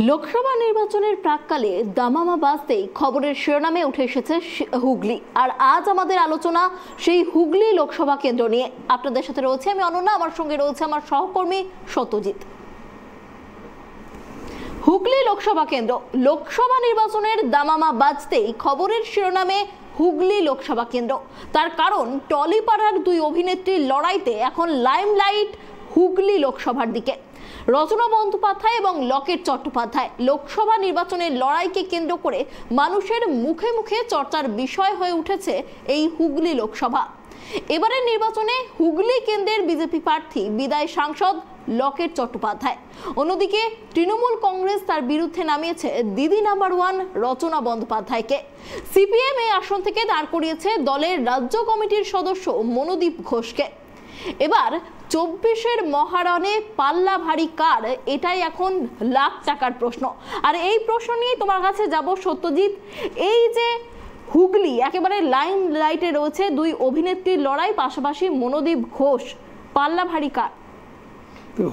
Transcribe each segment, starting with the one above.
লোকসভা নির্বাচনের প্রাক্কালে দামামা বাজতেই খবরের শিরোনামে উঠে এসেছে হুগলি। আর আজ আমাদের আলোচনা সেই হুগলি লোকসভা কেন্দ্র নিয়ে। আপনাদের সাথে রয়েছে আমি অনন্যা, আমার সঙ্গে রয়েছে আমার সহকর্মী সত্যজিৎ। হুগলি লোকসভা কেন্দ্র, লোকসভা নির্বাচনের দামামা বাজতেই খবরের শিরোনামে হুগলি লোকসভা কেন্দ্র। তার কারণ টলিপাড়ার দুই অভিনেত্রীর লড়াইতে এখন লাইমলাইট হুগলি লোকসভার দিকে। রচনা বন্দ্যোপাধ্যায় এবং লকেট চট্টোপাধ্যায় লোকসভা নির্বাচনের লড়াইকে কেন্দ্র করে মানুষের মুখে মুখে চর্চার বিষয় হয়ে উঠেছে এই হুগলি লোকসভা। এবারের নির্বাচনে হুগলি কেন্দ্রের বিজেপি প্রার্থী বিদায়ী সাংসদ লকেট চট্টোপাধ্যায়। অন্যদিকে তৃণমূল কংগ্রেস তার বিরুদ্ধে নামিয়েছে দিদি নাম্বার ওয়ান রচনা বন্দ্যোপাধ্যায়কে। সিপিএম এই আসন থেকে দাঁড় করিয়েছে দলের রাজ্য কমিটির সদস্য মনোদীপ ঘোষকে। এবার 24-এর মহারণে পাল্লা ভারী কার, এটাই এখন লাখ টাকার প্রশ্ন। আর এই প্রশ্ন নিয়ে তোমার কাছে যাব সত্যজিৎ। এই যে হুগলি একেবারে লাইন লাইটে রয়েছে দুই অভিনেত্রীর লড়াই, পাশাপাশি মনোদীপ ঘোষ, পাল্লা ভারী কার?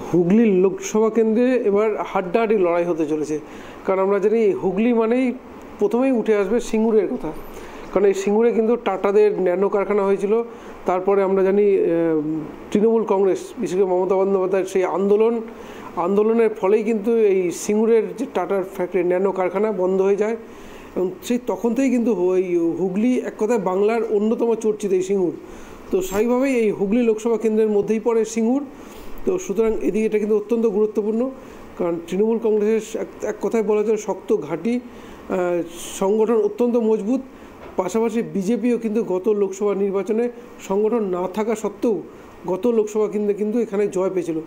হুগলি লোকসভা কেন্দ্রে এবার হাড্ডাহাড্ডি লড়াই হতে চলেছে। কারণ আমরা জানি হুগলি মানেই প্রথমেই উঠে আসবে সিঙ্গুরের কথা। কারণ এই সিঙ্গুরে কিন্তু টাটাদের ন্যানো কারখানা হয়েছিল। তারপরে আমরা জানি তৃণমূল কংগ্রেস, বিশেষ করে মমতা বন্দ্যোপাধ্যায়ের সেই আন্দোলনের ফলেই কিন্তু এই সিঙ্গুরের যে টাটার ফ্যাক্টরি ন্যানো কারখানা বন্ধ হয়ে যায়। এবং সেই তখন থেকেই কিন্তু ওই হুগলি এক কথায় বাংলার অন্যতম চর্চিত এই সিঙ্গুর। তো স্বাভাবিকভাবেই এই হুগলি লোকসভা কেন্দ্রের মধ্যেই পড়ে সিঙ্গুর। তো সুতরাং এদিকে এটা কিন্তু অত্যন্ত গুরুত্বপূর্ণ। কারণ তৃণমূল কংগ্রেসের এক কথায় বলা যায় শক্ত ঘাঁটি, সংগঠন অত্যন্ত মজবুত। পাশাপাশি বিজেপিও কিন্তু গত লোকসভা নির্বাচনে সংগঠন না থাকা সত্ত্বেও গত লোকসভা কেন্দ্রে কিন্তু এখানে জয় পেয়েছিল।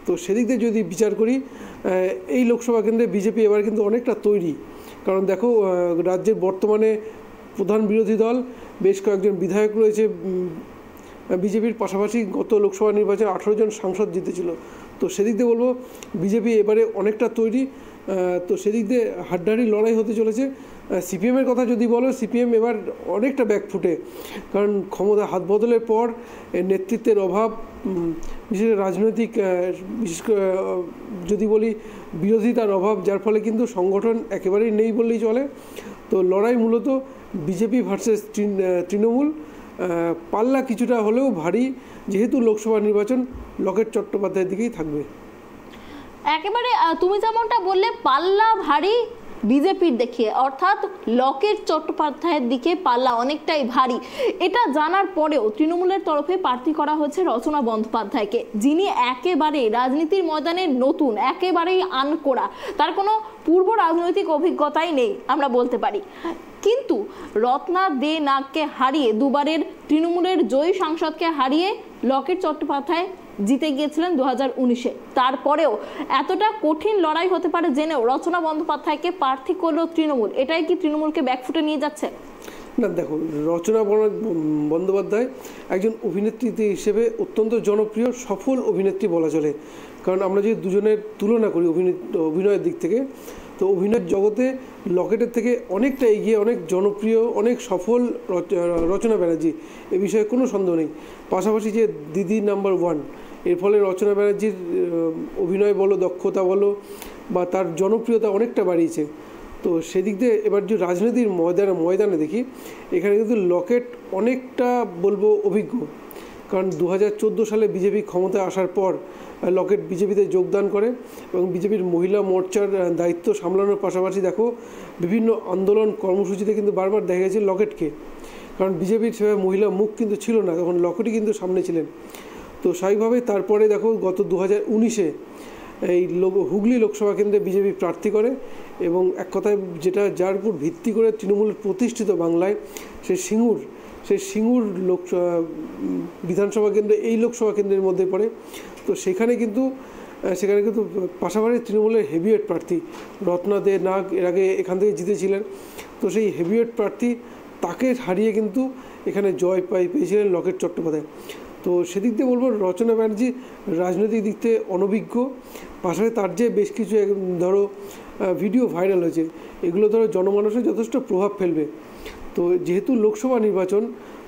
তো সেদিক দিয়ে যদি বিচার করি, এই লোকসভা কেন্দ্রে বিজেপি এবার কিন্তু অনেকটা তৈরি। কারণ দেখো, রাজ্যের বর্তমানে প্রধান বিরোধী দল বেশ কয়েকজন বিধায়ক রয়েছে বিজেপির, পাশাপাশি গত লোকসভা নির্বাচনে 18 জন সাংসদ জিতেছিল। তো সেদিক দিয়ে বলবো বিজেপি এবারে অনেকটা তৈরি। তো সেদিক দিয়ে হাড্ডাহাড্ডি লড়াই হতে চলেছে। সিপিএমের কথা যদি বলো, সিপিএম এবার অনেকটা ব্যাকফুটে। কারণ ক্ষমতা হাত বদলের পর নেতৃত্বের অভাব, বিশেষ রাজনৈতিক, বিশেষ করে যদি বলি বিরোধিতার অভাব, যার ফলে কিন্তু সংগঠন একেবারেই নেই বললেই চলে। তো লড়াই মূলত বিজেপি ভার্সেস তৃণমূল। পাল্লা কিছুটা হলেও ভারী, যেহেতু লোকসভা নির্বাচন লকেট চট্টোপাধ্যায়ের দিকেই থাকবে। একেবারে তুমি যেমনটা বললে পাল্লা ভারী বিজেপির দেখিয়ে, অর্থাৎ লকেট চট্টোপাধ্যায়ের দিকে পাল্লা অনেকটাই ভারী। এটা জানার পরেও তৃণমূলের তরফে প্রার্থী করা হয়েছে রচনা বন্দ্যোপাধ্যায়কে, যিনি একেবারে রাজনীতির ময়দানে নতুন, একেবারেই আনকোড়া, তার কোনো পূর্ব রাজনৈতিক অভিজ্ঞতাই নেই আমরা বলতে পারি। কিন্তু রত্না দে নাগকে হারিয়ে, দুবারের তৃণমূলের জয়ী সাংসদকে হারিয়ে লকেট চট্টোপাধ্যায় জিতে গিয়েছিলেন 2019-এ। তারপরেও এতটা কঠিন লড়াই হতে পারে জেনেও রচনা বন্দ্যোপাধ্যায়কে প্রার্থী করলো তৃণমূল। এটাই কি তৃণমূলকে ব্যাকফুটে নিয়ে যাচ্ছে? না, দেখো, রচনা বন্দ্যোপাধ্যায় একজন অভিনেত্রী হিসেবে অত্যন্ত জনপ্রিয়, সফল অভিনেত্রী বলা চলে। কারণ আমরা যদি দুজনের তুলনা করি অভিনয়ের দিক থেকে, তো অভিনয়ের জগতে লকেটের থেকে অনেকটা এগিয়ে, অনেক জনপ্রিয়, অনেক সফল রচনা ব্যানার্জি, এ বিষয়ে কোনো সন্দেহ নেই। পাশাপাশি যে দিদি নাম্বার ওয়ান, এর ফলে রচনা ব্যানার্জির অভিনয় বলো, দক্ষতা বলো, বা তার জনপ্রিয়তা অনেকটা বাড়িয়েছে। তো সেদিক দিয়ে এবার যে রাজনীতির ময়দানে দেখি, এখানে কিন্তু লকেট অনেকটা বলবো অভিজ্ঞ। কারণ 2014 সালে বিজেপি ক্ষমতায় আসার পর লকেট বিজেপিতে যোগদান করে এবং বিজেপির মহিলা মোর্চার দায়িত্ব সামলানোর পাশাপাশি দেখো বিভিন্ন আন্দোলন কর্মসূচিতে কিন্তু বারবার দেখা গেছে লকেটকে। কারণ বিজেপির সেভাবে মহিলা মুখ কিন্তু ছিল না, তখন লকেটই কিন্তু সামনে ছিলেন। তো স্বাভাবিকভাবেই তারপরে দেখো গত 2019-এ এই হুগলি লোকসভা কেন্দ্রে বিজেপি প্রার্থী করে এবং এক কথায় যেটা যার উপর ভিত্তি করে তৃণমূলের প্রতিষ্ঠিত বাংলায় সেই সিঙ্গুর বিধানসভা কেন্দ্রে এই লোকসভা কেন্দ্রের মধ্যে পড়ে। তো সেখানে কিন্তু পাশাপাশি তৃণমূলের হেভিওয়েট প্রার্থী রত্না দে নাগ এর আগে এখান থেকে জিতেছিলেন। তো সেই হেভিওয়েট প্রার্থী তাকে হারিয়ে কিন্তু এখানে জয় পেয়েছিলেন লকেট চট্টোপাধ্যায়। তো সেদিক দিয়ে বলবো রচনা ব্যানার্জি রাজনৈতিক দিক থেকে অনভিজ্ঞ। পাশাপাশি তার যে বেশ কিছু ধরো ভিডিও ভাইরাল হয়েছে, এগুলো ধরো জনমানসে যথেষ্ট প্রভাব ফেলবে। তো যেহেতু লোকসভা নির্বাচন,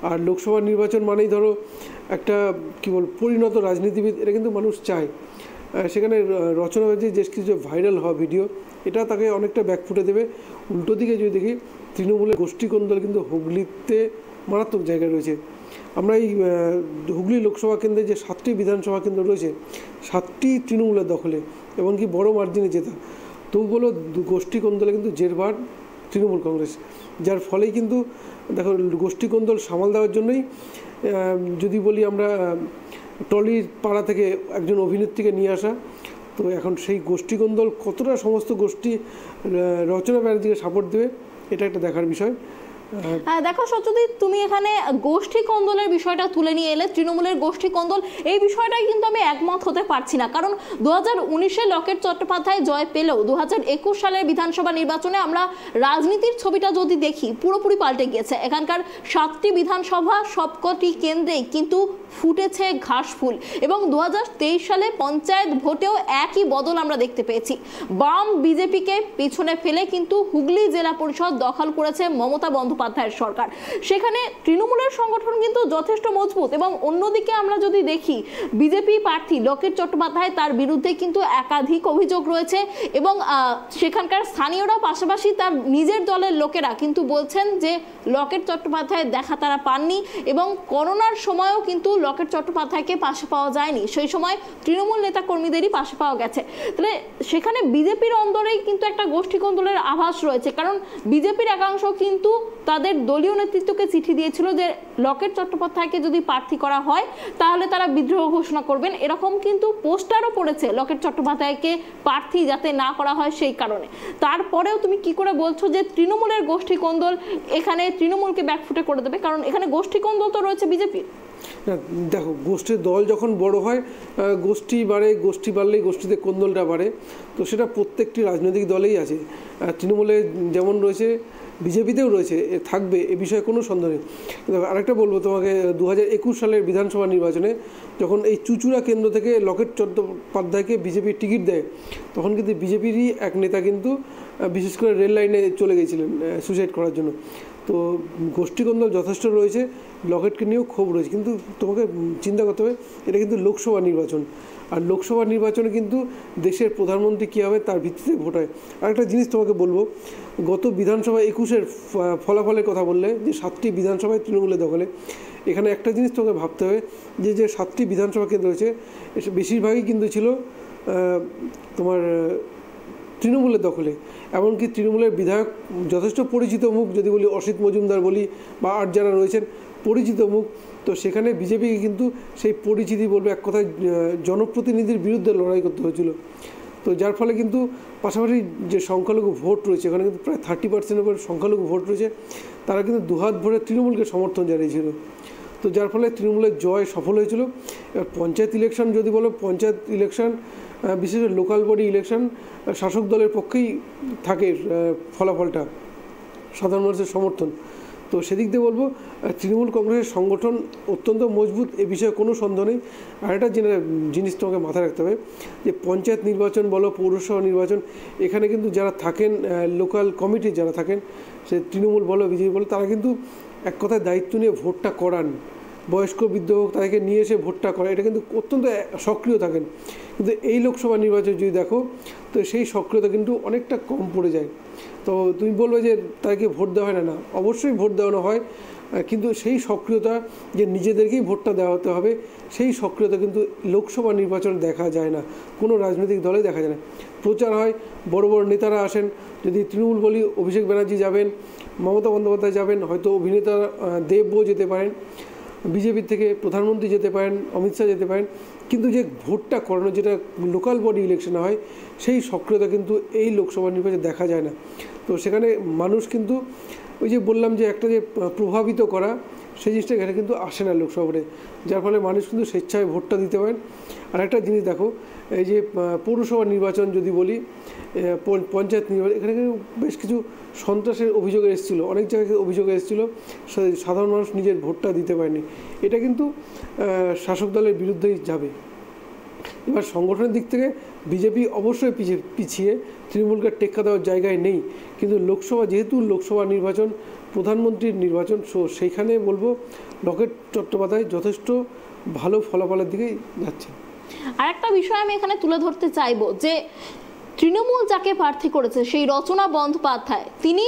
আর লোকসভা নির্বাচন মানেই ধরো একটা পরিণত রাজনীতিবিদ, এটা কিন্তু মানুষ চায়। সেখানে রচনা ব্যানার্জি যে কিছু ভাইরাল হওয়া ভিডিও, এটা তাকে অনেকটা ব্যাকফুটে দেবে। উল্টো দিকে যদি দেখি, তৃণমূলের গোষ্ঠী কোন্দল কিন্তু হুগলিতে মারাত্মক জায়গায় রয়েছে। আমরা এই হুগলি লোকসভা কেন্দ্রে যে 7টি বিধানসভা কেন্দ্র রয়েছে, 7টি তৃণমূলের দখলে এবং কি বড় মার্জিনে জেতা। তবুগুলো গোষ্ঠী কোন্দলে কিন্তু জেরবার তৃণমূল কংগ্রেস, যার ফলেই কিন্তু দেখো গোষ্ঠী কোন্দল সামাল দেওয়ার জন্যই যদি বলি আমরা টলির পাড়া থেকে একজন অভিনেত্রীকে নিয়ে আসা। তো এখন সেই গোষ্ঠী কোন্দল কতটা সমস্ত গোষ্ঠী রচনা ব্যানার্জিকে সাপোর্ট দেবে, এটা একটা দেখার বিষয়। দেখো সত্যজিৎ, তুমি এখানে গোষ্ঠী কন্দলের বিষয়টা তুলে নিয়ে এলে, তৃণমূলের গোষ্ঠী কন্দল এই বিষয়টাই কিন্তু আমি একমত হতে পারছি না। কারণ 2019-এ লকেট চট্টোপাধ্যায় জয় পেলেও 2021 সালের বিধানসভা নির্বাচনে আমরা রাজনীতির ছবিটা যদি দেখি, পুরোপুরি পাল্টে গিয়েছে। এখানকার 7টি বিধানসভা সবকটি কেন্দ্রেই কিন্তু ফুটেছে ঘাস ফুল, এবং 2023 সালে পঞ্চায়েত ভোটেও একই বদল আমরা দেখতে পেয়েছি। বাম বিজেপিকে পিছনে ফেলে কিন্তু হুগলি জেলা পরিষদ দখল করেছে মমতা বন্দ্যোপাধ্যায়ের সরকার। সেখানে তৃণমূলের সংগঠন কিন্তু যথেষ্ট মজবুত, এবং অন্যদিকে আমরা যদি দেখি বিজেপি প্রার্থী লকেট চট্টোপাধ্যায়, তার বিরুদ্ধে কিন্তু একাধিক অভিযোগ রয়েছে, এবং সেখানকার স্থানীয়রা পাশাপাশি তার নিজের দলের লোকেরা কিন্তু বলছেন যে লকেট চট্টোপাধ্যায়ের দেখা তারা পাননি, এবং করোনার সময়ও কিন্তু লকেট চট্টোপাধ্যায়কে পাশে পাওয়া যায়নি, সেই সময় তৃণমূল নেতা কর্মীদেরই পাশে পাওয়া গেছে। তাহলে সেখানে বিজেপির অন্দরেই কিন্তু একটা গোষ্ঠী কোন্দলের আভাস রয়েছে, কারণ বিজেপির একাংশ কিন্তু তাদের দলীয় নেতৃত্বকে চিঠি দিয়েছিল যে লকেট চট্টোপাধ্যায়কে যদি প্রার্থী করা হয় তাহলে তারা বিদ্রোহ ঘোষণা করবেন। এরকম কিন্তু পোস্টারও পড়েছে লকেট চট্টোপাধ্যায়কে প্রার্থী যাতে না করা হয় সেই কারণে। তারপরেও তুমি কি করে বলছো যে তৃণমূলের গোষ্ঠী কোন্দল এখানে তৃণমূলকে ব্যাকফুটে করে দেবে? কারণ এখানে গোষ্ঠী কোন্দল তো রয়েছে বিজেপির। না দেখো, গোষ্ঠীর দল যখন বড় হয়, গোষ্ঠী বাড়ে, গোষ্ঠী বাড়লেই গোষ্ঠীতে কোন্দলটা বাড়ে। তো সেটা প্রত্যেকটি রাজনৈতিক দলেই আছে, তৃণমূলে যেমন রয়েছে বিজেপিতেও রয়েছে, থাকবে, এ বিষয়ে কোনো সন্দেহ নেই। আরেকটা বলবো তোমাকে, 2021 সালের বিধানসভা নির্বাচনে যখন এই চুচুড়া কেন্দ্র থেকে লকেট চট্টোপাধ্যায়কে বিজেপি টিকিট দেয়, তখন কিন্তু বিজেপিরই এক নেতা কিন্তু বিশেষ করে রেল লাইনে চলে গিয়েছিলেন সুইসাইড করার জন্য। তো গোষ্ঠীকন্দল যথেষ্ট রয়েছে, লকেটকে নিয়েও ক্ষোভ রয়েছে। কিন্তু তোমাকে চিন্তা করতে হবে, এটা কিন্তু লোকসভা নির্বাচন, আর লোকসভা নির্বাচনে কিন্তু দেশের প্রধানমন্ত্রী কী হবে তার ভিত্তিতে ভোট হয়। আরেকটা জিনিস তোমাকে বলবো, গত বিধানসভা 21-এর ফলাফলের কথা বললে যে 7টি বিধানসভায় তৃণমূলের দখলে, এখানে একটা জিনিস তোমাকে ভাবতে হবে যে 7টি বিধানসভা কেন্দ্র রয়েছে বেশিরভাগই কিন্তু ছিল তোমার তৃণমূলের দখলে। এমনকি তৃণমূলের বিধায়ক যথেষ্ট পরিচিত মুখ, যদি বলি অসিত মজুমদার বলি বা আর যারা রয়েছেন পরিচিত মুখ, তো সেখানে বিজেপিকে কিন্তু সেই পরিচিতি বলবে এক কথায় জনপ্রতিনিধির বিরুদ্ধে লড়াই করতে হয়েছিল। তো যার ফলে কিন্তু পাশাপাশি যে সংখ্যালঘু ভোট রয়েছে, এখানে কিন্তু প্রায় 30% উপর সংখ্যালঘু ভোট রয়েছে, তারা কিন্তু দুহাত ভরে তৃণমূলকে সমর্থন জানিয়েছিল। তো যার ফলে তৃণমূলের জয় সফল হয়েছিল। এবার পঞ্চায়েত ইলেকশন যদি বলো, পঞ্চায়েত ইলেকশন বিশেষ করে লোকাল বডি ইলেকশন শাসক দলের পক্ষেই থাকে ফলাফলটা, সাধারণ মানুষের সমর্থন। তো সেদিক দিয়ে বলবো তৃণমূল কংগ্রেসের সংগঠন অত্যন্ত মজবুত, এ বিষয়ে কোনো সন্দেহ নেই। আর একটা জিনিস তোমাকে মাথায় রাখতে হবে যে পঞ্চায়েত নির্বাচন বলো, পৌরসভা নির্বাচন, এখানে কিন্তু যারা থাকেন লোকাল কমিটি যারা থাকেন, সে তৃণমূল বলো বিজেপি বলো, তারা কিন্তু এক কথায় দায়িত্ব নিয়ে ভোটটা করান। বয়স্ক বৃদ্ধ হোক, তাদেরকে নিয়ে এসে ভোটটা করে, এটা কিন্তু অত্যন্ত সক্রিয় থাকেন। কিন্তু এই লোকসভা নির্বাচন যদি দেখো, তো সেই সক্রিয়তা কিন্তু অনেকটা কম পড়ে যায়। তো তুমি বলবে যে তাদেরকে ভোট দেওয়া হয় না, অবশ্যই ভোট দেওয়ানো হয়, কিন্তু সেই সক্রিয়তা যে নিজেদেরকেই ভোটটা দেওয়াতে হবে, সেই সক্রিয়তা কিন্তু লোকসভা নির্বাচন দেখা যায় না, কোনো রাজনৈতিক দলে দেখা যায় না। প্রচার হয়, বড় বড় নেতারা আসেন, যদি তৃণমূল বলি অভিষেক ব্যানার্জি যাবেন, মমতা বন্দ্যোপাধ্যায় যাবেন, হয়তো অভিনেতা দেবও যেতে পারেন, বিজেপির থেকে প্রধানমন্ত্রী যেতে পারেন, অমিত শাহ যেতে পারেন, কিন্তু যে ভোটটা করানো যেটা লোকাল বডি ইলেকশনে হয়, সেই সক্রিয়তা কিন্তু এই লোকসভা নির্বাচনে দেখা যায় না। তো সেখানে মানুষ কিন্তু ওই যে বললাম যে একটা যে প্রভাবিত করা, সেই জিনিসটা এখানে কিন্তু আসে না লোকসভা ভোটে, যার ফলে মানুষ কিন্তু স্বেচ্ছায় ভোটটা দিতে পারেন। আর একটা জিনিস দেখো, এই যে পৌরসভা নির্বাচন যদি বলি, পঞ্চায়েত নির্বাচন, এখানে কিন্তু বেশ কিছু সন্ত্রাসের অভিযোগ এসেছিল, অনেক জায়গায় অভিযোগ এসেছিল, সাধারণ মানুষ নিজের ভোটটা দিতে পারেনি। এটা কিন্তু শাসক দলের বিরুদ্ধেই যাবে। এবার সংগঠনের দিক থেকে বিজেপি অবশ্যই পিছিয়ে, তৃণমূলকে টেক্কা দেওয়ার জায়গায় নেই, কিন্তু লোকসভা যেহেতু লোকসভা নির্বাচন প্রধানমন্ত্রীর নির্বাচন, সেইখানে বলবো লকেট চট্টোপাধ্যায় যথেষ্ট ভালো ফলাফলের দিকেই যাচ্ছে। আর একটা বিষয় আমি এখানে তুলে ধরতে চাইবো যে তৃণমূল যাকে প্রার্থী করেছে সেই রচনা বন্দ্যোপাধ্যায়, তিনি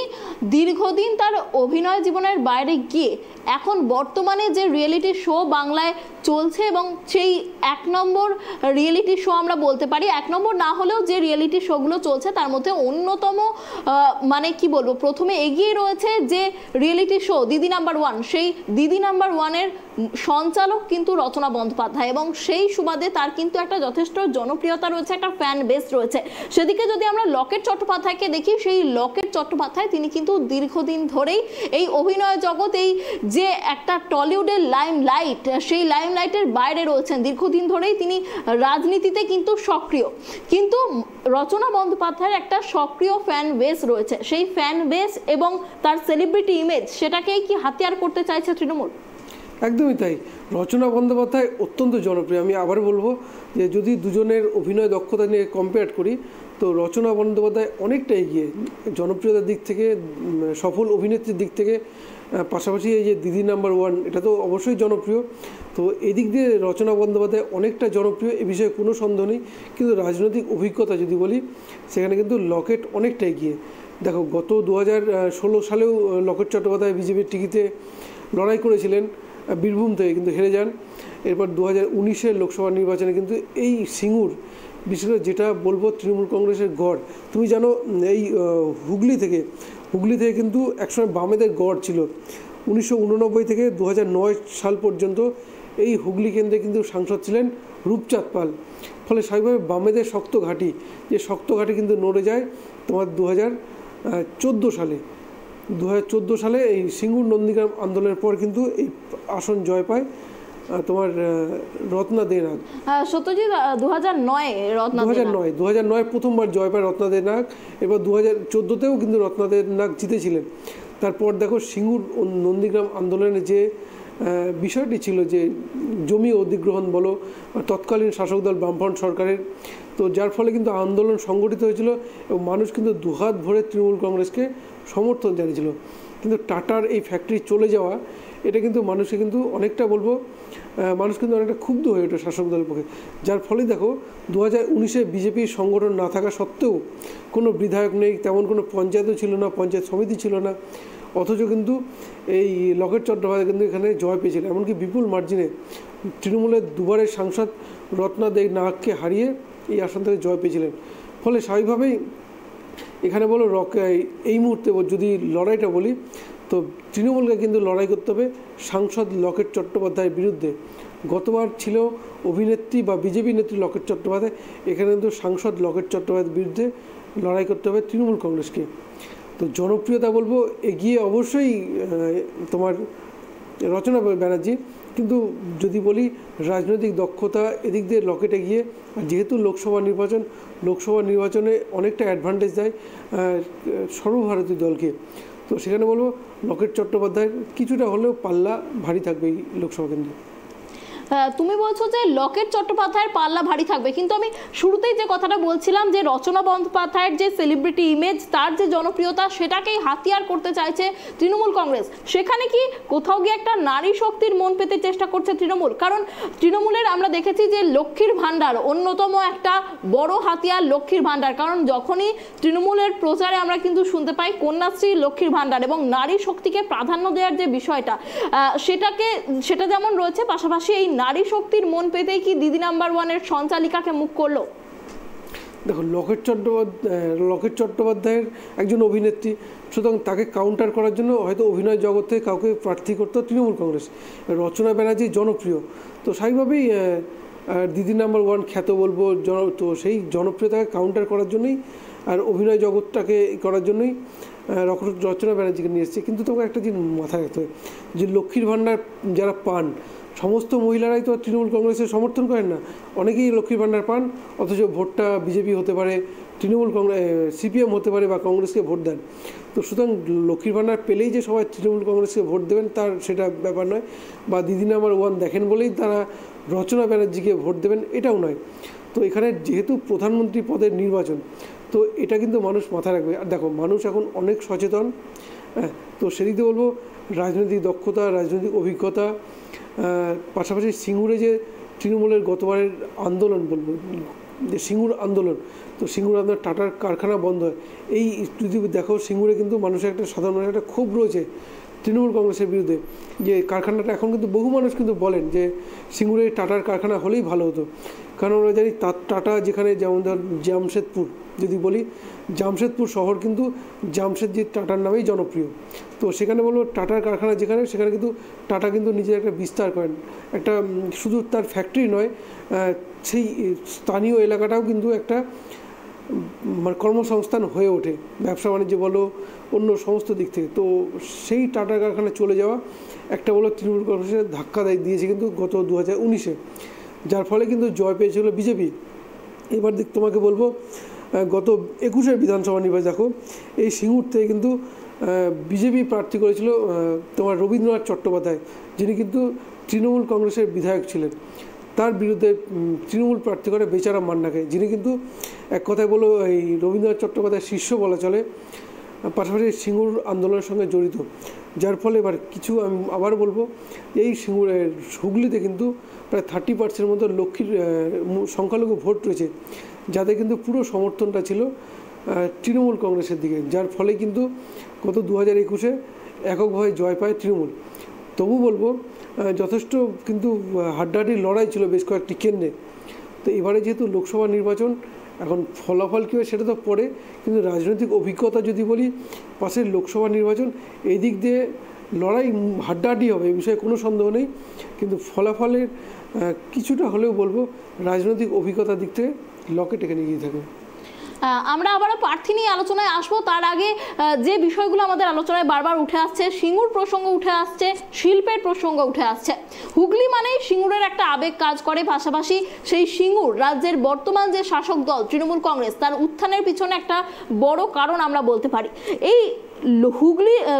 দীর্ঘদিন তার অভিনয় জীবনের বাইরে গিয়ে এখন বর্তমানে যে রিয়েলিটি শো বাংলায় চলছে এবং সেই 1 নম্বর রিয়েলিটি শো আমরা বলতে পারি, 1 নম্বর না হলেও যে রিয়েলিটি শোগুলো চলছে তার মধ্যে অন্যতম মানে কি বলবো, প্রথমে এগিয়ে রয়েছে যে রিয়েলিটি শো দিদি নাম্বার 1, সেই দিদি নাম্বার 1-এর সঞ্চালক কিন্তু রচনা বন্দ্যোপাধ্যায় এবং সেই সুবাদে তার কিন্তু একটা যথেষ্ট জনপ্রিয়তা রয়েছে, একটা ফ্যান বেস রয়েছে। সেদিকে যদি আমরা লকেট চট্টোপাধ্যায়কে দেখি, সেই লকেট চট্টোপাধ্যায় তিনি কিন্তু দীর্ঘদিন ধরেই এই অভিনয় জগৎ, এই যে একটা টলিউডের লাইমলাইট, সেই লাইমলাইটের বাইরে রয়েছেন দীর্ঘদিন ধরেই, তিনি রাজনীতিতে কিন্তু সক্রিয়। কিন্তু রচনা বন্দ্যোপাধ্যায়ের একটা সক্রিয় ফ্যান বেস রয়েছে, সেই ফ্যান বেস এবং তার সেলিব্রিটি ইমেজ, সেটাকেই কি হাতিয়ার করতে চাইছে তৃণমূল? একদমই তাই। রচনা বন্দ্যোপাধ্যায় অত্যন্ত জনপ্রিয়। আমি আবার বলবো যে যদি দুজনের অভিনয় দক্ষতা নিয়ে কম্পেয়ার করি তো রচনা বন্দ্যোপাধ্যায় অনেকটা এগিয়ে জনপ্রিয়তার দিক থেকে, সফল অভিনেত্রীর দিক থেকে। পাশাপাশি এই যে দিদি নাম্বার 1, এটা তো অবশ্যই জনপ্রিয়। তো এদিক দিয়ে রচনা বন্দ্যোপাধ্যায় অনেকটা জনপ্রিয়, এ বিষয়ে কোনো সন্দেহ নেই। কিন্তু রাজনৈতিক অভিজ্ঞতা যদি বলি, সেখানে কিন্তু লকেট অনেকটা এগিয়ে। দেখো, গত 2016 সালেও লকেট চট্টোপাধ্যায় বিজেপির টিকিটে লড়াই করেছিলেন বীরভূম থেকে, কিন্তু হেরে যান। এরপর 2019-এর লোকসভা নির্বাচনে কিন্তু এই সিঙ্গুর, বিশেষ করে যেটা বলবো তৃণমূল কংগ্রেসের গড়, তুমি জানো এই হুগলি থেকে কিন্তু একসময় বামেদের গড় ছিল। 1989 থেকে 2009 সাল পর্যন্ত এই হুগলি কেন্দ্রে কিন্তু সাংসদ ছিলেন রূপচাঁদ পাল। ফলে স্বাভাবিকভাবে বামেদের শক্ত ঘাঁটি, যে শক্ত ঘাঁটি কিন্তু নড়ে যায় তোমার 2014 সালে। 2014 সালে এই সিঙ্গুর নন্দীগ্রাম আন্দোলনের পর কিন্তু এই আসন জয় পায় তোমার রত্না দে নাগ। সত্যজিৎ, 2009 প্রথমবার জয় পায় রত্না দে নাগ। এবার 2014-তেও কিন্তু রত্না দে নাগ জিতেছিলেন। তারপর দেখো, সিঙ্গুর নন্দীগ্রাম আন্দোলনের যে বিষয়টি ছিল, যে জমি অধিগ্রহণ বলো, তৎকালীন শাসক দল বামফ্রন্ট সরকারের, তো যার ফলে কিন্তু আন্দোলন সংগঠিত হয়েছিল এবং মানুষ কিন্তু দুহাত ভরে তৃণমূল কংগ্রেসকে সমর্থন জানিয়েছিল। কিন্তু টাটার এই ফ্যাক্টরি চলে যাওয়া, এটা কিন্তু মানুষকে কিন্তু অনেকটা বলবো, মানুষ কিন্তু অনেকটা ক্ষুব্ধ হয়ে ওঠে শাসক দলের পক্ষে। যার ফলে দেখো 2019-এ বিজেপির সংগঠন না থাকা সত্ত্বেও কোনো বিধায়ক নেই, তেমন কোনো পঞ্চায়েতও ছিল না, পঞ্চায়েত সমিতি ছিল না, অথচ কিন্তু এই লকেট চট্টোপাধ্যায় কিন্তু এখানে জয় পেয়েছিল। এমনকি বিপুল মার্জিনে তৃণমূলের দুবারের সাংসদ রত্না দে নাগকে হারিয়ে এই আসন থেকে জয় পেয়েছিলেন। ফলে স্বাভাবিকভাবেই এখানে বলো এই মুহূর্তে যদি লড়াইটা বলি, তো তৃণমূলকে কিন্তু লড়াই করতে হবে সাংসদ লকেট চট্টোপাধ্যায়ের বিরুদ্ধে। গতবার ছিল অভিনেত্রী বা বিজেপি নেত্রী লকেট চট্টোপাধ্যায়, এখানে কিন্তু সাংসদ লকেট চট্টোপাধ্যায়ের বিরুদ্ধে লড়াই করতে হবে তৃণমূল কংগ্রেসকে। তো জনপ্রিয়তা বলবো এগিয়ে অবশ্যই তোমার রচনা ব্যানার্জি, কিন্তু যদি বলি রাজনৈতিক দক্ষতা, এদিক দিয়ে লকেট এগিয়ে। আর যেহেতু লোকসভা নির্বাচনে অনেকটা অ্যাডভান্টেজ দেয় সর্বভারতীয় দলকে, তো সেখানে বলবো লকেট চট্টোপাধ্যায়ের কিছুটা হলেও পাল্লা ভারী থাকবে এই লোকসভা কেন্দ্রে। তুমি বলছো যে লকেট চট্টোপাধ্যায়ের পাল্লা ভারী থাকবে, কিন্তু আমি শুরুতেই যে কথাটা বলছিলাম যে রচনা বন্দ্যোপাধ্যায়ের যে সেলিব্রিটি ইমেজ, তার যে জনপ্রিয়তা, সেটাকেই হাতিয়ার করতে চাইছে তৃণমূল কংগ্রেস। সেখানে কি কোথাও গিয়ে একটা নারী শক্তির মন পেতে চেষ্টা করছে তৃণমূল? কারণ তৃণমূলের আমরা দেখেছি যে লক্ষ্মীর ভাণ্ডার অন্যতম একটা বড় হাতিয়ার, লক্ষ্মীর ভাণ্ডার। কারণ যখনই তৃণমূলের প্রচারে আমরা কিন্তু শুনতে পাই কন্যাশ্রী, লক্ষ্মীর ভাণ্ডার এবং নারী শক্তিকে প্রাধান্য দেওয়ার যে বিষয়টা, সেটা যেমন রয়েছে, পাশাপাশি এই নারী শক্তির মন পেতেই কি দিদি নাম্বার 1-এর সঞ্চালিকাকে মুখ করলো? দেখো, লকেট চট্টোপাধ্যায়ের একজন অভিনেত্রী, সুতরাং তাকে কাউন্টার করার জন্য হয়তো অভিনয় জগৎ থেকে কাউকে প্রার্থী করতো তৃণমূল কংগ্রেস। রচনা ব্যানার্জি জনপ্রিয়, তো স্বাভাবিকভাবেই দিদি নাম্বার 1 খ্যাত বলবো, তো সেই জনপ্রিয়তাকে কাউন্টার করার জন্যই আর অভিনয় জগৎটাকে করার জন্যই রচনা ব্যানার্জিকে নিয়ে এসেছে। কিন্তু তোমাকে একটা জিনিস মাথায় রাখতে হবে যে লক্ষ্মীর ভাণ্ডার যারা পান, সমস্ত মহিলারাই তো তৃণমূল কংগ্রেসের সমর্থন করেন না। অনেকেই লক্ষ্মীর ভাণ্ডার পান, অথচ ভোটটা বিজেপি হতে পারে, তৃণমূল সিপিএম হতে পারে বা কংগ্রেসকে ভোট দেন। তো সুতরাং লক্ষ্মীর ভাণ্ডার পেলেই যে সবাই তৃণমূল কংগ্রেসকে ভোট দেবেন তার সেটা ব্যাপার নয়, বা দিদি নাম্বার 1 দেখেন বলেই তারা রচনা ব্যানার্জিকে ভোট দেবেন এটাও নয়। তো এখানে যেহেতু প্রধানমন্ত্রী পদের নির্বাচন, তো এটা কিন্তু মানুষ মাথায় রাখবে। আর দেখো, মানুষ এখন অনেক সচেতন, তো সেদিকে বলবো রাজনৈতিক দক্ষতা, রাজনৈতিক অভিজ্ঞতা, পাশাপাশি সিঙ্গুরে যে তৃণমূলের গতবারের আন্দোলন বলবো যে সিঙ্গুর আন্দোলন, তো সিঙ্গুর আন্দোলন টাটার কারখানা বন্ধ হয়, এই যদি দেখো সিঙ্গুরে কিন্তু মানুষের একটা সাধারণ মানুষের একটা ক্ষোভ রয়েছে তৃণমূল কংগ্রেসের বিরুদ্ধে, যে কারখানাটা এখন কিন্তু বহু মানুষ কিন্তু বলেন যে সিঙ্গুরে টাটার কারখানা হলেই ভালো হতো। কারণ আমরা জানি টাটা যেখানে, যেমন ধর জামশেদপুর যদি বলি, জামশেদপুর শহর কিন্তু জামশেদজি টাটার নামেই জনপ্রিয়। তো সেখানে বলবো টাটার কারখানা যেখানে, সেখানে কিন্তু টাটা কিন্তু নিজের একটা বিস্তার করেন, একটা শুধু তার ফ্যাক্টরি নয়, সেই স্থানীয় এলাকাটাও কিন্তু একটা মানে কর্মসংস্থান হয়ে ওঠে, ব্যবসা বাণিজ্য বলো, অন্য সমস্ত দিক থেকে। তো সেই টাটা কারখানা চলে যাওয়া একটা বলো তৃণমূল কংগ্রেসের ধাক্কা দিয়েছে কিন্তু গত 2019-এ, যার ফলে কিন্তু জয় পেয়েছিল বিজেপি। এবার তোমাকে বলবো গত 21-এর বিধানসভা নির্বাচন দেখো, এই সিঙ্গুর থেকে কিন্তু বিজেপি প্রার্থী করেছিল তোমার রবীন্দ্রনাথ চট্টোপাধ্যায়, যিনি কিন্তু তৃণমূল কংগ্রেসের বিধায়ক ছিলেন। তার বিরুদ্ধে তৃণমূল প্রার্থী করে বেচারাম মান্নাকে, যিনি কিন্তু এক কথায় বলো এই রবীন্দ্রনাথ চট্টোপাধ্যায়ের শিষ্য বলা চলে, পাশাপাশি সিঙ্গুর আন্দোলনের সঙ্গে জড়িত। যার ফলে এবার কিছু আমি আবার বলবো, এই সিঙ্গুরের হুগলিতে কিন্তু প্রায় 30% মতো লক্ষ্মীর সংখ্যালঘু ভোট রয়েছে, যাতে কিন্তু পুরো সমর্থনটা ছিল তৃণমূল কংগ্রেসের দিকে, যার ফলে কিন্তু গত 2021-এ এককভাবে জয় পায় তৃণমূল। তবু বলবো যথেষ্ট কিন্তু হাড্ডাহাড্ডি লড়াই ছিল বেশ কয়েকটি কেন্দ্রে। তো এবারে যেহেতু লোকসভা নির্বাচন, এখন ফলাফল কী হয় সেটা তো পরে, কিন্তু রাজনৈতিক অভিজ্ঞতা যদি বলি, পাশের লোকসভা নির্বাচন এই দিক দিয়ে লড়াই হাড্ডাহাড্ডি হবে, এই বিষয়ে কোনো সন্দেহ নেই। কিন্তু ফলাফলের কিছুটা হলেও বলবো রাজনৈতিক অভিজ্ঞতার দিক থেকে লকেট এখানে এগিয়ে থাকবে। আমরা আবারও প্রার্থী নিয়ে আলোচনায় আসবো, তার আগে যে বিষয়গুলো আমাদের আলোচনায় বারবার উঠে আসছে, সিঙ্গুর প্রসঙ্গ উঠে আসছে, শিল্পের প্রসঙ্গ উঠে আসছে। হুগলি মানে সিঙ্গুরের একটা আবেগ কাজ করে, পাশাপাশি সেই সিঙ্গুর রাজ্যের বর্তমান যে শাসক দল তৃণমূল কংগ্রেস, তার উত্থানের পিছনে একটা বড় কারণ আমরা বলতে পারি। এই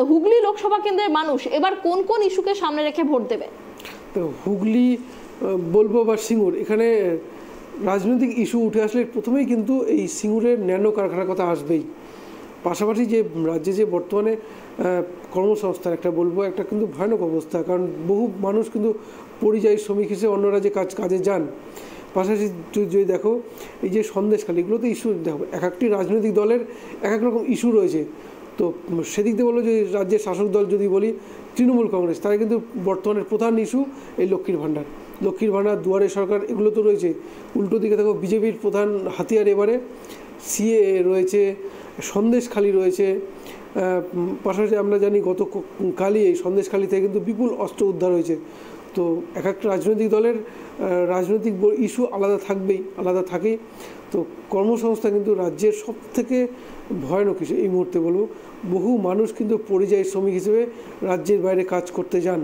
হুগলি লোকসভা কেন্দ্রের মানুষ এবার কোন কোন ইস্যুকে সামনে রেখে ভোট দেবে? তো হুগলি বলবো বা সিঙ্গুর, এখানে রাজনৈতিক ইস্যু উঠে আসলে প্রথমেই কিন্তু এই সিঙ্গুরের ন্যানো কারখানার কথা আসবেই। পাশাপাশি যে রাজ্যে যে বর্তমানে কর্মসংস্থান একটা বলবো একটা কিন্তু ভয়ানক অবস্থা, কারণ বহু মানুষ কিন্তু পরিযায়ী শ্রমিক হিসেবে অন্য রাজ্যে কাজে যান। পাশাপাশি যদি দেখো এই যে সন্দেশখালী, এগুলো তো ইস্যু দেখো, এক একটি রাজনৈতিক দলের এক এক রকম ইস্যু রয়েছে। তো সেদিক দিয়ে বলো যে রাজ্যের শাসক দল যদি বলি তৃণমূল কংগ্রেস, তারা কিন্তু বর্তমানের প্রধান ইস্যু এই লক্ষ্মীর ভাণ্ডার, দুয়ারে সরকার, এগুলো তো রয়েছে। উল্টো দিকে দেখো বিজেপির প্রধান হাতিয়ার এবারে সিএ রয়েছে, সন্দেশখালী রয়েছে। পাশাপাশি আমরা জানি গতকালই এই সন্দেশখালী থেকে কিন্তু বিপুল অস্ত্র উদ্ধার হয়েছে। তো এক একটা রাজনৈতিক দলের রাজনৈতিক ইস্যু আলাদা থাকেই। তো কর্মসংস্থান কিন্তু রাজ্যের সব থেকে ভয়ানক ইস্যু এই মুহূর্তে বলবো। বহু মানুষ কিন্তু পরিযায়ী শ্রমিক হিসেবে রাজ্যের বাইরে কাজ করতে যান।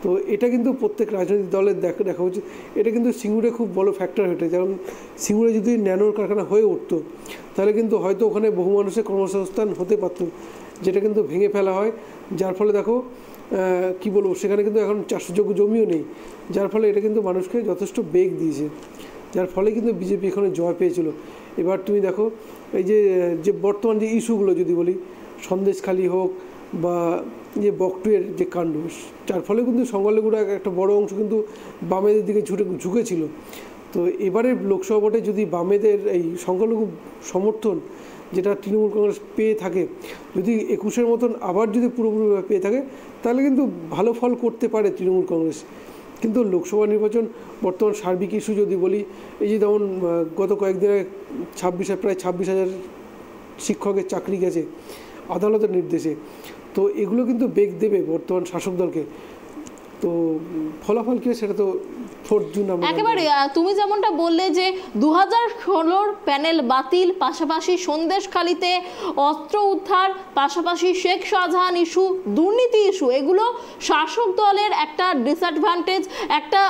তো এটা কিন্তু প্রত্যেক রাজনৈতিক দলের দেখা উচিত। এটা কিন্তু সিঙ্গুরে খুব বড় ফ্যাক্টর হয়ে ওঠে, যেমন সিঙ্গুরে যদি ন্যানোর কারখানা হয়ে উঠতো, তাহলে কিন্তু হয়তো ওখানে বহু মানুষের কর্মসংস্থান হতে পারত, যেটা কিন্তু ভেঙে ফেলা হয়। যার ফলে দেখো কি বলবো, সেখানে কিন্তু এখন চাষযোগ্য জমিও নেই, যার ফলে এটা কিন্তু মানুষকে যথেষ্ট বেগ দিয়েছে, যার ফলে কিন্তু বিজেপি এখানে জয় পেয়েছিল। এবার তুমি দেখো এই যে বর্তমান যে ইস্যুগুলো যদি বলি, সন্দেশখালী হোক বা যে বকটুয়ের যে কাণ্ড, যার ফলে কিন্তু সংখ্যালঘুরা একটা বড় অংশ কিন্তু বামেদের দিকে ঝুঁকেছিল। তো এবারের লোকসভা ভোটে যদি বামেদের এই সংখ্যালঘু সমর্থন যেটা তৃণমূল কংগ্রেস পেয়ে থাকে, যদি 21-এর মতন আবার যদি পুরোপুরিভাবে পেয়ে থাকে, তাহলে কিন্তু ভালো ফল করতে পারে তৃণমূল কংগ্রেস। কিন্তু লোকসভা নির্বাচন বর্তমান সার্বিক ইস্যু যদি বলি, এই যে যেমন গত কয়েকদিনে প্রায় 26,000 শিক্ষকের চাকরি গেছে আদালতের নির্দেশে, তো এগুলো কিন্তু বেগ দেবে বর্তমান শাসক দলকে। তো ফলাফল কি সেটা তো 4 জুন একেবারে তুমি যেমনটা বললে যে 2016-র প্যানেল বাতিল, পাশাপাশি সন্দেশখালীতে অস্ত্র উদ্ধার, পাশাপাশি শেখ শাহজাহান ইস্যু, দুর্নীতি ইস্যু, এগুলো শাসক দলের একটা ডিসঅ্যাডভান্টেজ, একটা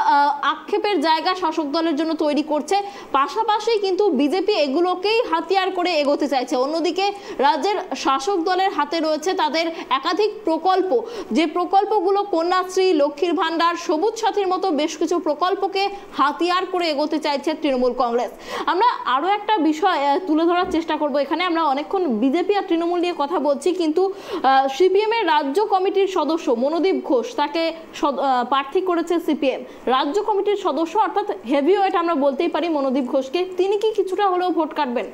আক্ষেপের জায়গা শাসক দলের জন্য তৈরি করছে। পাশাপাশি কিন্তু বিজেপি এগুলোকেই হাতিয়ার করে এগোতে চাইছে। অন্যদিকে রাজ্যের শাসক দলের হাতে রয়েছে তাদের একাধিক প্রকল্প, যে প্রকল্পগুলো কন্যাশ্রী, লক্ষ্মীর ভাণ্ডার, সবুজ সাথীর মতো বেশ কিছু প্রকল্প প্রকল্পকে হাতিয়ার করে এগোতে চাইছে তৃণমূল কংগ্রেস। আমরা আরো একটা বিষয় তুলে ধরার চেষ্টা করব। এখানে আমরা অনেকক্ষণ বিজেপি আর তৃণমূল নিয়ে কথা বলছি, কিন্তু সিপিএম এর রাজ্য কমিটির সদস্য মনোদীপ ঘোষ, তাকে প্রার্থী করেছে সিপিএম রাজ্য কমিটির সদস্য, অর্থাৎ হেভিওয়েট আমরা বলতেই পারি মনোদীপ ঘোষকে। তিনি কি কিছুটা হলেও ভোট কাটবেন?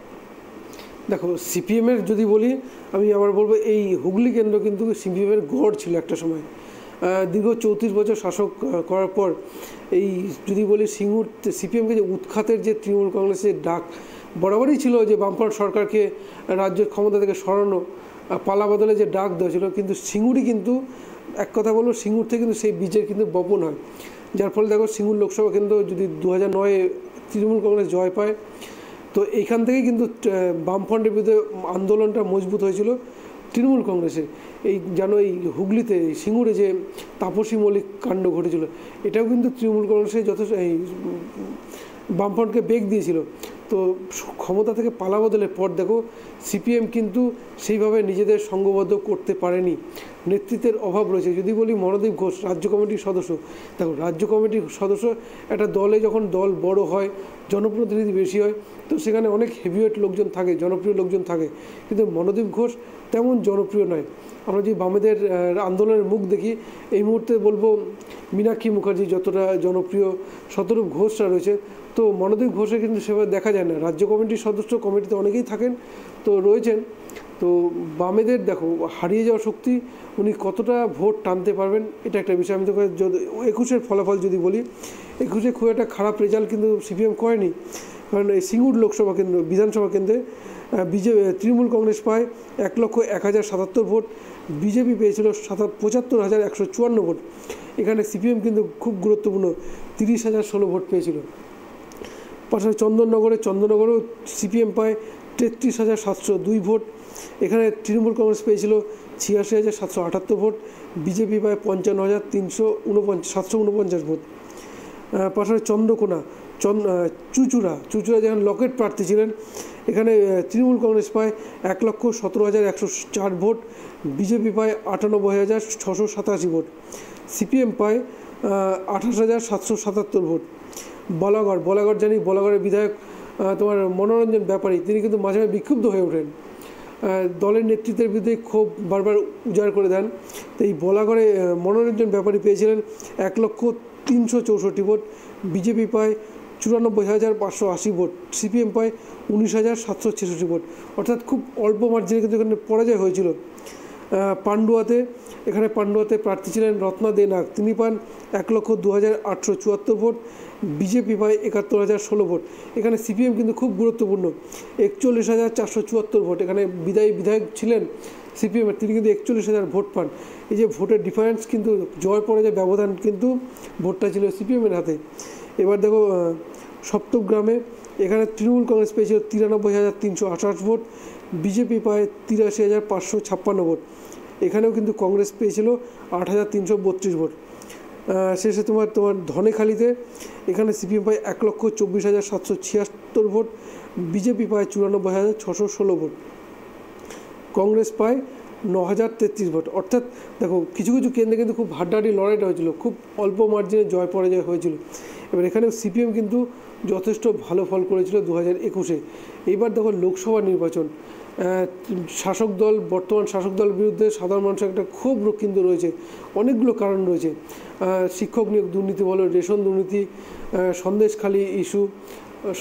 দেখো, সিপিএমের যদি বলি, আমি আবার বলবো এই হুগলি কেন্দ্র কিন্তু সিপিএমের গড় ছিল একটা সময়। দীর্ঘ 34 বছর শাসক করার পর এই যদি বলি সিঙ্গুর সিপিএমকে যে উৎখাতের যে তৃণমূল কংগ্রেসের ডাক বরাবরই ছিল, যে বামফ্রন্ট সরকারকে রাজ্যের ক্ষমতা থেকে সরানো, পালা বদলে যে ডাক দেওয়া ছিল, কিন্তু সিঙ্গুরই কিন্তু এক কথা বলবো সিঙ্গুর থেকে কিন্তু সেই বীজের কিন্তু বপন হয়। যার ফলে দেখো সিঙ্গুর লোকসভা কেন্দ্র যদি 2009-এ তৃণমূল কংগ্রেস জয় পায়, তো এইখান থেকেই কিন্তু বামফ্রন্টের বিরুদ্ধে আন্দোলনটা মজবুত হয়েছিল তৃণমূল কংগ্রেসের। এই যেন এই হুগলিতে সিঙ্গুরে যে তাপসী মৌলিক কাণ্ড ঘটেছিল, এটাও কিন্তু তৃণমূল কংগ্রেসের যথেষ্ট এই বামফ্রন্টকে বেগ দিয়েছিল। তো ক্ষমতা থেকে পালা বদলের পর দেখো সিপিএম কিন্তু সেইভাবে নিজেদের সংঘবদ্ধ করতে পারেনি, নেতৃত্বের অভাব রয়েছে। যদি বলি মনোদীপ ঘোষ রাজ্য কমিটির সদস্য, দেখো রাজ্য কমিটির সদস্য একটা দলে যখন দল বড় হয়, জনপ্রতিনিধি বেশি হয়, তো সেখানে অনেক হেভিওয়েট লোকজন থাকে, জনপ্রিয় লোকজন থাকে, কিন্তু মনোদীপ ঘোষ তেমন জনপ্রিয় নয়। আমরা যদি বামেদের আন্দোলনের মুখ দেখি, এই মুহূর্তে বলবো মীনাক্ষী মুখার্জি যতটা জনপ্রিয়, শতরূপ ঘোষরা রয়েছে, তো মনোদীপ ঘোষে কিন্তু সেভাবে দেখা যায় না। রাজ্য কমিটির সদস্য, কমিটিতে অনেকেই থাকেন, তো রয়েছেন। তো বামেদের দেখো হারিয়ে যাওয়া শক্তি, উনি কতটা ভোট টানতে পারবেন এটা একটা বিষয়। আমি তোকে 21-এর ফলাফল যদি বলি, 21-এ খুব একটা খারাপ রেজাল্ট কিন্তু সিপিএম করেনি, কারণ এই সিঙ্গুর লোকসভা কেন্দ্র বিধানসভা কেন্দ্রে তৃণমূল কংগ্রেস পায় 1,01,077 ভোট, বিজেপি পেয়েছিল 75,154 ভোট। এখানে সিপিএম কিন্তু খুব গুরুত্বপূর্ণ 30,016 ভোট পেয়েছিল। পাশাপাশি চন্দননগরেও সিপিএম পায় 33,702 ভোট, এখানে তৃণমূল কংগ্রেস পেয়েছিল 86,778 ভোট, বিজেপি পায় 55,749 ভোট। পাশাপাশি চন্দ্রকোনা চুচুড়া যেখানে লকেট প্রার্থী ছিলেন, এখানে তৃণমূল কংগ্রেস পায় 1,17,104 ভোট, বিজেপি পায় 98,687 ভোট, সিপিএম পায় 28,777 ভোট। বলাগড় জানি, বলাগড়ের বিধায়ক তোমার মনোরঞ্জন ব্যাপারী, তিনি কিন্তু মাঝে মাঝে বিক্ষুব্ধ হয়ে ওঠেন, দলের নেতৃত্বের বিরুদ্ধে ক্ষোভ বারবার উজাড় করে দেন। তো এই বলাগড়ে মনোরঞ্জন ব্যাপারী পেয়েছিলেন 1,03,64 ভোট, বিজেপি পায় 94,580 ভোট, সিপিএম পায় 19,766 ভোট, অর্থাৎ খুব অল্প মার্জিনে কিন্তু এখানে পরাজয় হয়েছিল। পান্ডুয়াতে প্রার্থী ছিলেন রত্না দে নাগ, তিনি পান 1,02,874 ভোট, বিজেপি পায় 71,016 ভোট। এখানে সিপিএম কিন্তু খুব গুরুত্বপূর্ণ, 41,474 ভোট। এখানে বিধায়ক ছিলেন সিপিএমের, তিনি কিন্তু 41,000 ভোট পান। এই যে ভোটের ডিফারেন্স, কিন্তু জয় পরাজয় ব্যবধান কিন্তু ভোটটা ছিল সিপিএমের হাতে। এবার দেখো সপ্তগ্রামে, এখানে তৃণমূল কংগ্রেস পেয়েছিল 93,328 ভোট, বিজেপি পায় 83,556 ভোট। এখানেও কিন্তু কংগ্রেস পেয়েছিল 8,332 ভোট। শেষে তোমার ধনেখালিতে, এখানে সিপিএম পায় 1,24,776 ভোট, বিজেপি পায় 94,616 ভোট, কংগ্রেস পায় 9,033 ভোট। অর্থাৎ দেখো কিছু কেন্দ্রে কিন্তু খুব হাড্ডাহাড্ডি লড়াইটা হয়েছিল, খুব অল্প মার্জিনে জয় পরাজয় হয়েছিল। এবার এখানেও সিপিএম কিন্তু যথেষ্ট ভালো ফল করেছিল 2021-এ। এইবার দেখো লোকসভা নির্বাচন, বর্তমান শাসক দলের বিরুদ্ধে সাধারণ মানুষের একটা ক্ষোভ কিন্তু রয়েছে, অনেকগুলো কারণ রয়েছে। শিক্ষক নিয়োগ দুর্নীতি বলো, রেশন দুর্নীতি, সন্দেশখালী ইস্যু,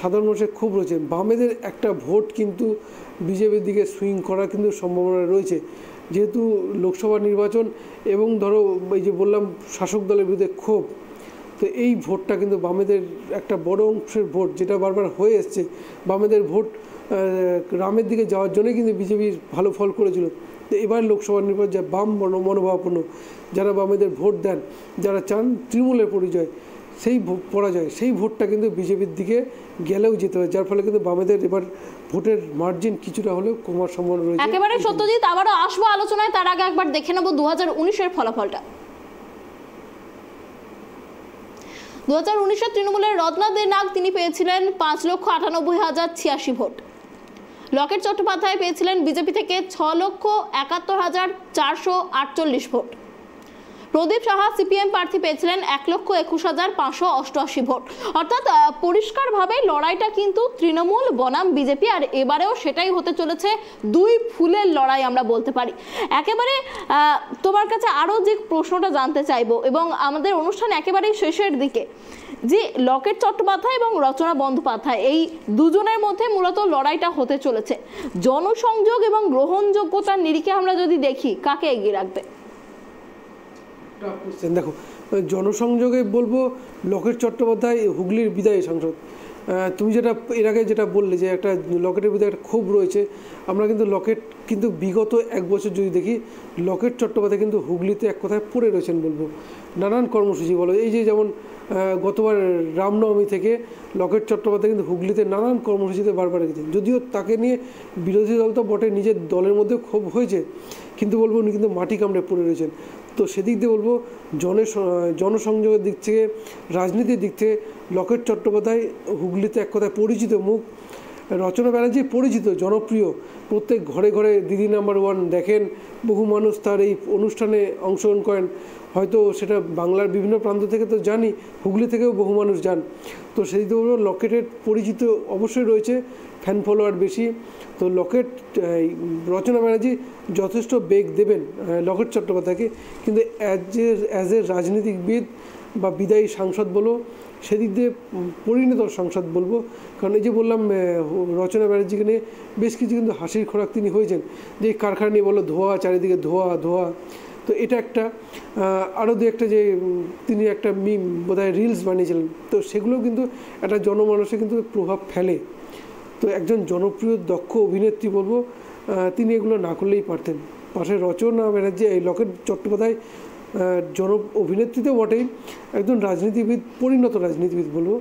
সাধারণ মানুষের ক্ষোভ রয়েছে। বামেদের একটা ভোট কিন্তু বিজেপির দিকে সুইং করার কিন্তু সম্ভাবনা রয়েছে, যেহেতু লোকসভা নির্বাচন এবং ধরো এই যে বললাম শাসক দলের বিরুদ্ধে ক্ষোভ, তো এই ভোটটা কিন্তু বামেদের একটা বড় অংশের ভোট, যেটা বারবার হয়ে এসছে। বামেদের ভোট রামের দিকে যাওয়ার জন্যই কিন্তু বিজেপি ভালো ফল করেছিল। তো এবার লোকসভা নির্বাচন যা বাম মনোভাবাপন্ন, যারা বামেদের ভোট দেন, যারা চান তৃণমূলের পরাজয়, সেই ভোটটা কিন্তু বিজেপির দিকে গেলেও যেতে হয়, যার ফলে কিন্তু বামেদের এবার ভোটের মার্জিন কিছুটা হলেও কমার সম্ভাবনা রয়েছে। একেবারে সত্যজিৎ, আবারও আসবো আলোচনায়, তার আগে একবার দেখে নেব 2019-এর ফলাফলটা। 2019-এ তৃণমূলের রত্না দে নাগ, তিনি পেয়েছিলেন 5,98,086 ভোট। লকেট চট্টোপাধ্যায় পেয়েছিলেন বিজেপি থেকে 6,71,448 ভোট। প্রদীপ সাহা সিপিএম প্রার্থী পেয়েছিলেন 1,21,588 ভোট। অর্থাৎ পরিষ্কারভাবে লড়াইটা কিন্তু তৃণমূল বনাম বিজেপি, আর এবারেও সেটাই হতে চলেছে, দুই ফুলের লড়াই আমরা বলতে পারি। একেবারে তোমার কাছে আরো যে প্রশ্নটা জানতে চাইবো, এবং আমাদের অনুষ্ঠান একেবারেই শেষের দিকে, যে লকেট চট্টোপাধ্যায় এবং রচনা বন্দ্যোপাধ্যায় এই দুজনের মধ্যে মূলত লড়াইটা হতে চলেছে, জনসংযোগ এবং গ্রহণযোগ্যতার নিরিখে আমরা যদি দেখি কাকে এগিয়ে রাখবে? দেখো, জনসংযোগে বলবো লকেট চট্টোপাধ্যায় হুগলির বিদায়ী সাংসদ। তুমি যেটা এর আগে যেটা বললে যে একটা লকেটের বিদায় একটা ক্ষোভ রয়েছে, আমরা কিন্তু লকেট কিন্তু বিগত এক বছর যদি দেখি, লকেট চট্টোপাধ্যায় কিন্তু হুগলিতে এক কথায় পড়ে রয়েছেন বলবো। নানান কর্মসূচি বলো, এই যে যেমন গতবার রামনবমী থেকে লকেট চট্টোপাধ্যায় কিন্তু হুগলিতে নানান কর্মসূচিতে বারবার রেখেছেন। যদিও তাকে নিয়ে বিরোধী দল তো বটে, নিজের দলের মধ্যে ক্ষোভ হয়েছে, কিন্তু বলবো উনি কিন্তু মাটি কামড়ে পড়ে রয়েছেন। তো সেদিক দিয়ে বলবো জনসংযোগের দিক থেকে, রাজনীতির দিক থেকে লকেট চট্টোপাধ্যায় হুগলিতে এক কথায় পরিচিত মুখ। রচনা ব্যানার্জি পরিচিত, জনপ্রিয়, প্রত্যেক ঘরে ঘরে দিদি নাম্বার ওয়ান দেখেন, বহু মানুষ তার এই অনুষ্ঠানে অংশগ্রহণ করেন। হয়তো সেটা বাংলার বিভিন্ন প্রান্ত থেকে তো জানি, হুগলি থেকেও বহু মানুষ যান। তো সেই দিকে বলবো লকেটের পরিচিত অবশ্যই রয়েছে, ফ্যান ফলোয়ার বেশি। তো লকেট, রচনা ব্যানার্জি যথেষ্ট বেগ দেবেন লকেট চট্টোপাধ্যায়কে, কিন্তু অ্যাজ এ রাজনীতিবিদ বা বিদায়ী সাংসদ বলো, সেদিক দিয়ে পরিণত সাংসদ বলবো। কারণ এই যে বললাম রচনা ব্যানার্জিকে নিয়ে বেশ কিছু কিন্তু হাসির খোরাক তিনি হয়েছেন, যে কারখানা নিয়ে বললো ধোঁয়া, চারিদিকে ধোঁয়া ধোঁয়া। তো এটা একটা, আরও দু একটা যে তিনি একটা বোধহয় রিলস বানিয়েছিলেন, তো সেগুলোও কিন্তু একটা জনমানসে কিন্তু প্রভাব ফেলে। তো একজন জনপ্রিয় দক্ষ অভিনেত্রী বলবো, তিনি এগুলো না করলেই পারতেন। পাশে রচনা ব্যানার্জি, এই লকেট চট্টোপাধ্যায় অভিনেত্রীতেও বটেই, একজন রাজনীতিবিদ, পরিণত রাজনীতিবিদ বলবো।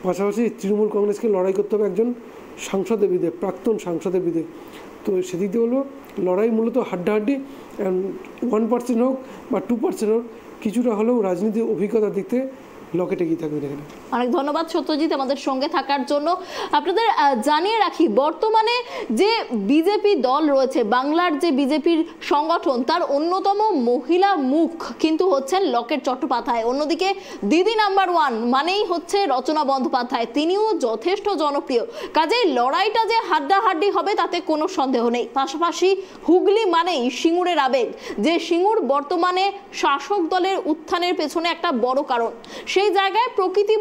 পাশাপাশি তৃণমূল কংগ্রেসকে লড়াই করতে হবে একজন সাংসদের বিরুদ্ধে, প্রাক্তন সাংসদের বিরুদ্ধে। তো সেদিক দিয়ে বলবো লড়াই মূলত হাড্ডাহাড্ডি, 1% হোক বা 2% হোক, কিছুটা হলেও রাজনীতির অভিজ্ঞতার দিক থেকে লকেটে গিয়ে থাকবে। এখানে অনেক ধন্যবাদ সত্যজিৎ আমাদের সঙ্গে থাকার জন্য। আপনাদের জানিয়ে রাখি, বর্তমানে যে বিজেপি দল রয়েছে, বাংলার যে বিজেপির সংগঠন, তার অন্যতম মহিলা মুখ কিন্তু হচ্ছেন লকেট চট্টোপাধ্যায়। অন্যদিকে দিদি নাম্বার ওয়ান মানেই হচ্ছে রচনা বন্দ্যোপাধ্যায়, তিনিও যথেষ্ট জনপ্রিয়। কাজেই লড়াইটা যে হাড্ডাহাড্ডি হবে তাতে কোনো সন্দেহ নেই। পাশাপাশি হুগলি মানেই সিঙ্গুরের আবেগ, যে সিঙ্গুর বর্তমানে শাসক দলের উত্থানের পেছনে একটা বড় কারণ। সেই জায়গায় প্রকৃতি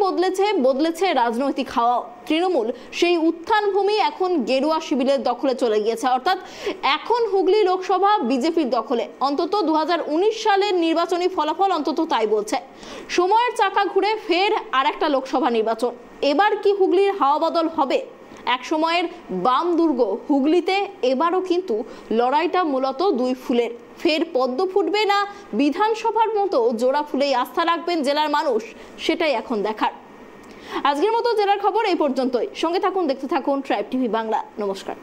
বদলেছে রাজনৈতিক হাওয়া। তৃণমূল সেই উত্থান ভূমি এখন গেরুয়া শিবিরের দখলে চলে গিয়েছে, অর্থাৎ এখন হুগলি লোকসভা বিজেপির দখলে। অন্তত 2019 সালের নির্বাচনী ফলাফল অন্তত তাই বলছে। সময়ের চাকা ঘুরে ফের আর একটা লোকসভা নির্বাচন। এবার কি হুগলির হাওয়া বদল হবে? এক সময়ের বাম দুর্গ হুগলিতে এবারও কিন্তু লড়াইটা মূলত দুই ফুলের। ফের পদ্ম ফুটবে না বিধানসভার মতো জোড়া ফুলেই আস্থা রাখবেন জেলার মানুষ, সেটাই এখন দেখার। আজকের মতো জেলার খবর এই পর্যন্তই। সঙ্গে থাকুন, দেখতে থাকুন ট্রাইব টিভি বাংলা। নমস্কার।